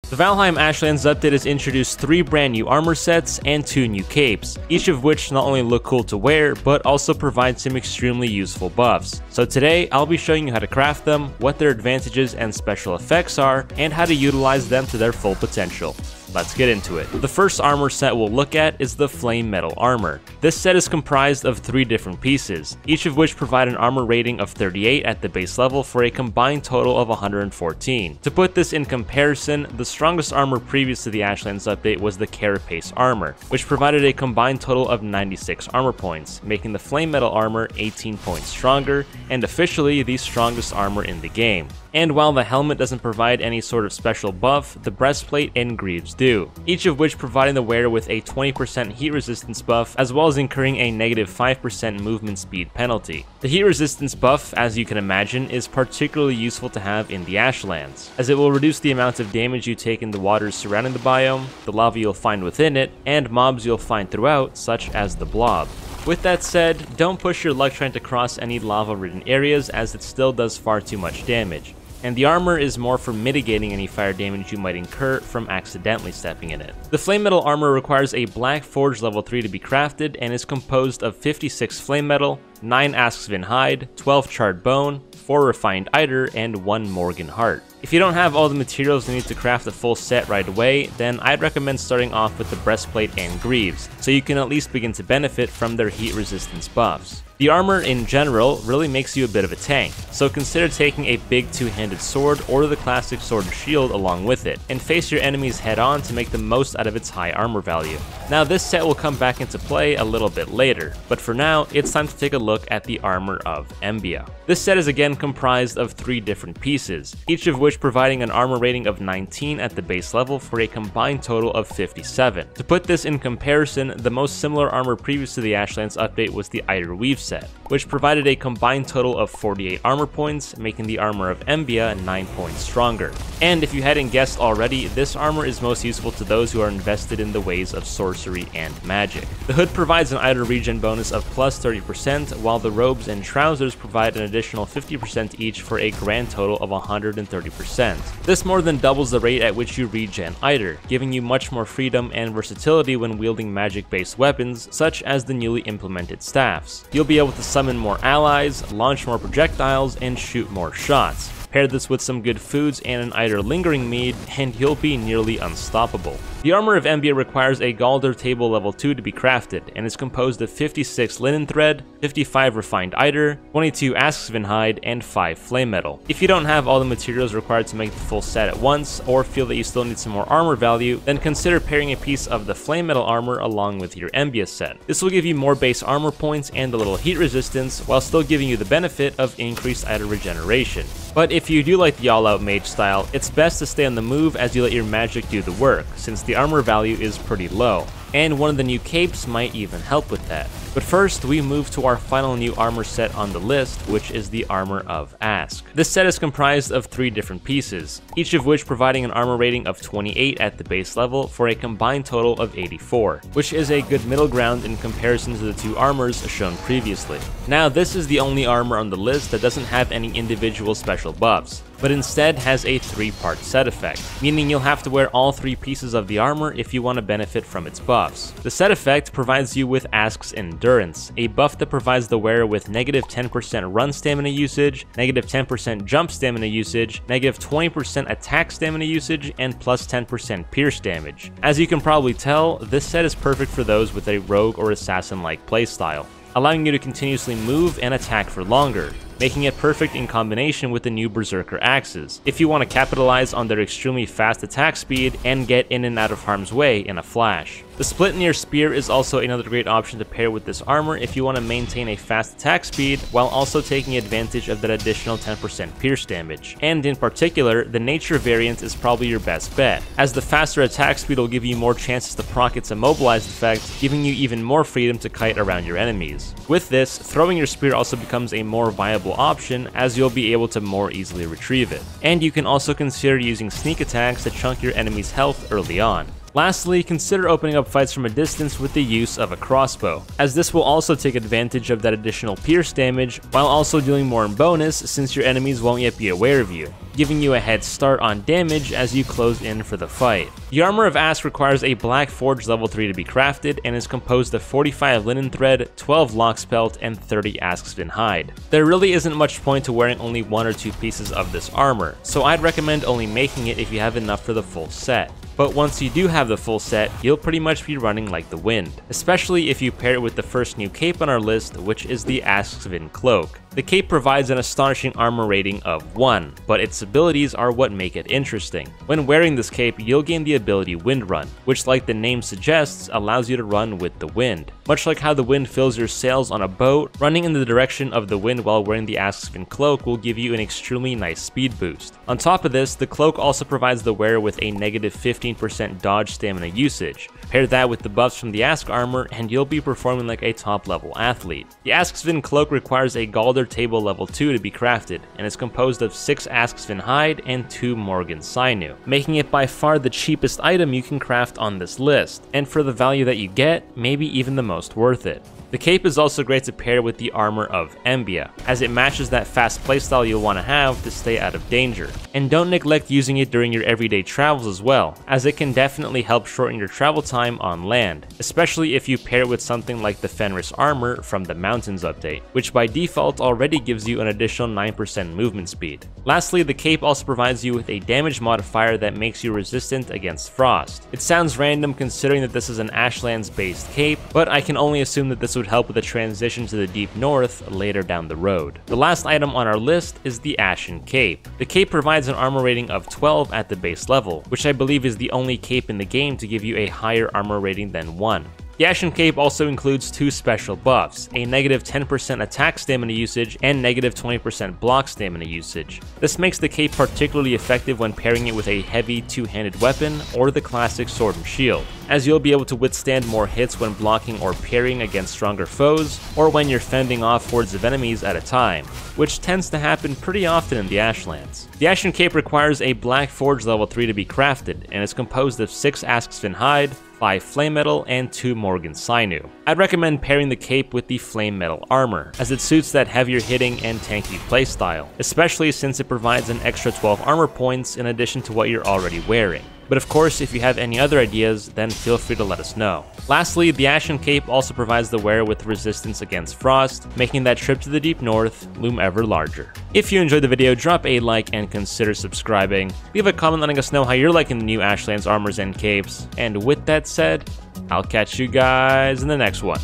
The Valheim Ashlands update has introduced 3 brand new armor sets and 2 new capes, each of which not only look cool to wear, but also provide some extremely useful buffs. So today, I'll be showing you how to craft them, what their advantages and special effects are, and how to utilize them to their full potential. Let's get into it. The first armor set we'll look at is the Flame Metal Armor. This set is comprised of 3 different pieces, each of which provide an armor rating of 38 at the base level for a combined total of 114. To put this in comparison, the strongest armor previous to the Ashlands update was the Carapace Armor, which provided a combined total of 96 armor points, making the Flame Metal Armor 18 points stronger, and officially the strongest armor in the game. And while the helmet doesn't provide any sort of special buff, the breastplate and greaves do, each of which providing the wearer with a 20% heat resistance buff, as well as incurring a negative 5% movement speed penalty. The heat resistance buff, as you can imagine, is particularly useful to have in the Ashlands, as it will reduce the amount of damage you take in the waters surrounding the biome, the lava you'll find within it, and mobs you'll find throughout, such as the blob. With that said, don't push your luck trying to cross any lava-ridden areas, as it still does far too much damage, and the armor is more for mitigating any fire damage you might incur from accidentally stepping in it. The Flame Metal Armor requires a Black Forge level 3 to be crafted and is composed of 56 flame metal, 9 Askvin hide, 12 charred bone, 4 refined eider, and 1 Morgan heart. If you don't have all the materials you need to craft a full set right away, then I'd recommend starting off with the breastplate and greaves, so you can at least begin to benefit from their heat resistance buffs. The armor in general really makes you a bit of a tank, so consider taking a big two-handed sword or the classic sword and shield along with it, and face your enemies head on to make the most out of its high armor value. Now this set will come back into play a little bit later, but for now, it's time to take a look at the armor of Embia. This set is again comprised of 3 different pieces, each of which providing an armor rating of 19 at the base level for a combined total of 57. To put this in comparison, the most similar armor previous to the Ashlands update was the Eider Weave set, which provided a combined total of 48 armor points, making the armor of Embia 9 points stronger. And if you hadn't guessed already, this armor is most useful to those who are invested in the ways of sorcery and magic. The hood provides an Eider regen bonus of plus 30%, while the robes and trousers provide an additional 50% each for a grand total of 130%. This more than doubles the rate at which you regen Eider, giving you much more freedom and versatility when wielding magic-based weapons, such as the newly implemented staffs. You'll be able to summon more allies, launch more projectiles, and shoot more shots. Pair this with some good foods and an Eider lingering mead, and you'll be nearly unstoppable. The armor of Embia requires a Galder table level 2 to be crafted, and is composed of 56 linen thread, 55 refined Eider, 22 Askvin hide, and 5 flame metal. If you don't have all the materials required to make the full set at once, or feel that you still need some more armor value, then consider pairing a piece of the flame metal armor along with your Embia set. This will give you more base armor points and a little heat resistance, while still giving you the benefit of increased Eider regeneration. But if you do like the all-out mage style, it's best to stay on the move as you let your magic do the work, since the armor value is pretty low, and one of the new capes might even help with that. But first, we move to our final new armor set on the list, which is the Armor of Ask. This set is comprised of 3 different pieces, each of which providing an armor rating of 28 at the base level for a combined total of 84, which is a good middle ground in comparison to the 2 armors shown previously. Now, this is the only armor on the list that doesn't have any individual special buffs, but instead has a 3-part set effect, meaning you'll have to wear all 3 pieces of the armor if you want to benefit from its buffs. The set effect provides you with Ask's Endurance, a buff that provides the wearer with negative 10% run stamina usage, negative 10% jump stamina usage, negative 20% attack stamina usage, and plus 10% pierce damage. As you can probably tell, this set is perfect for those with a rogue or assassin-like playstyle, allowing you to continuously move and attack for longer, making it perfect in combination with the new Berserker axes, if you want to capitalize on their extremely fast attack speed and get in and out of harm's way in a flash. The Split-Near Spear is also another great option to pair with this armor if you want to maintain a fast attack speed while also taking advantage of that additional 10% pierce damage. And in particular, the Nature variant is probably your best bet, as the faster attack speed will give you more chances to proc its immobilized effect, giving you even more freedom to kite around your enemies. With this, throwing your spear also becomes a more viable option, as you'll be able to more easily retrieve it. And you can also consider using sneak attacks to chunk your enemy's health early on. Lastly, consider opening up fights from a distance with the use of a crossbow, as this will also take advantage of that additional pierce damage while also dealing more in bonus since your enemies won't yet be aware of you, giving you a head start on damage as you close in for the fight. The Armor of Ask requires a Black Forge level 3 to be crafted and is composed of 45 linen thread, 12 lox pelt, and 30 asksvin hide. There really isn't much point to wearing only 1 or 2 pieces of this armor, so I'd recommend only making it if you have enough for the full set. But once you do have the full set, you'll pretty much be running like the wind, especially if you pair it with the first new cape on our list, which is the Asksvin Cloak. The cape provides an astonishing armor rating of 1, but its abilities are what make it interesting. When wearing this cape, you'll gain the ability Wind Run, which like the name suggests, allows you to run with the wind. Much like how the wind fills your sails on a boat, running in the direction of the wind while wearing the Asksvin Cloak will give you an extremely nice speed boost. On top of this, the cloak also provides the wearer with a negative 15% dodge stamina usage. Pair that with the buffs from the Ask armor and you'll be performing like a top level athlete. The Asksvin Cloak requires a Galder Table level 2 to be crafted, and is composed of 6 Asksvin hide and 2 Morgan sinew, making it by far the cheapest item you can craft on this list, and for the value that you get, maybe even the most worth it. The cape is also great to pair with the Armor of Embia, as it matches that fast playstyle you'll want to have to stay out of danger. And don't neglect using it during your everyday travels as well, as it can definitely help shorten your travel time on land, especially if you pair it with something like the Fenris Armor from the Mountains update, which by default already gives you an additional 9% movement speed. Lastly, the cape also provides you with a damage modifier that makes you resistant against frost. It sounds random considering that this is an Ashlands based cape, but I can only assume that this would help with the transition to the deep north later down the road. The last item on our list is the Ashen Cape. The cape provides an armor rating of 12 at the base level, which I believe is the only cape in the game to give you a higher armor rating than 1. The Ashen Cape also includes 2 special buffs, a negative 10% attack stamina usage and negative 20% block stamina usage. This makes the cape particularly effective when pairing it with a heavy 2-handed weapon or the classic sword and shield, as you'll be able to withstand more hits when blocking or parrying against stronger foes, or when you're fending off hordes of enemies at a time, which tends to happen pretty often in the Ashlands. The Ashen Cape requires a Black Forge level 3 to be crafted, and is composed of 6 Asksvin hide, 5 flame metal, and 2 Morgan sinew. I'd recommend pairing the cape with the flame metal armor, as it suits that heavier hitting and tanky playstyle, especially since it provides an extra 12 armor points in addition to what you're already wearing. But of course, if you have any other ideas, then feel free to let us know. Lastly, the Ashen Cape also provides the wearer with resistance against frost, making that trip to the deep north loom ever larger. If you enjoyed the video, drop a like and consider subscribing. Leave a comment letting us know how you're liking the new Ashlands armors and capes. And with that said, I'll catch you guys in the next one.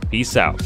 Peace out.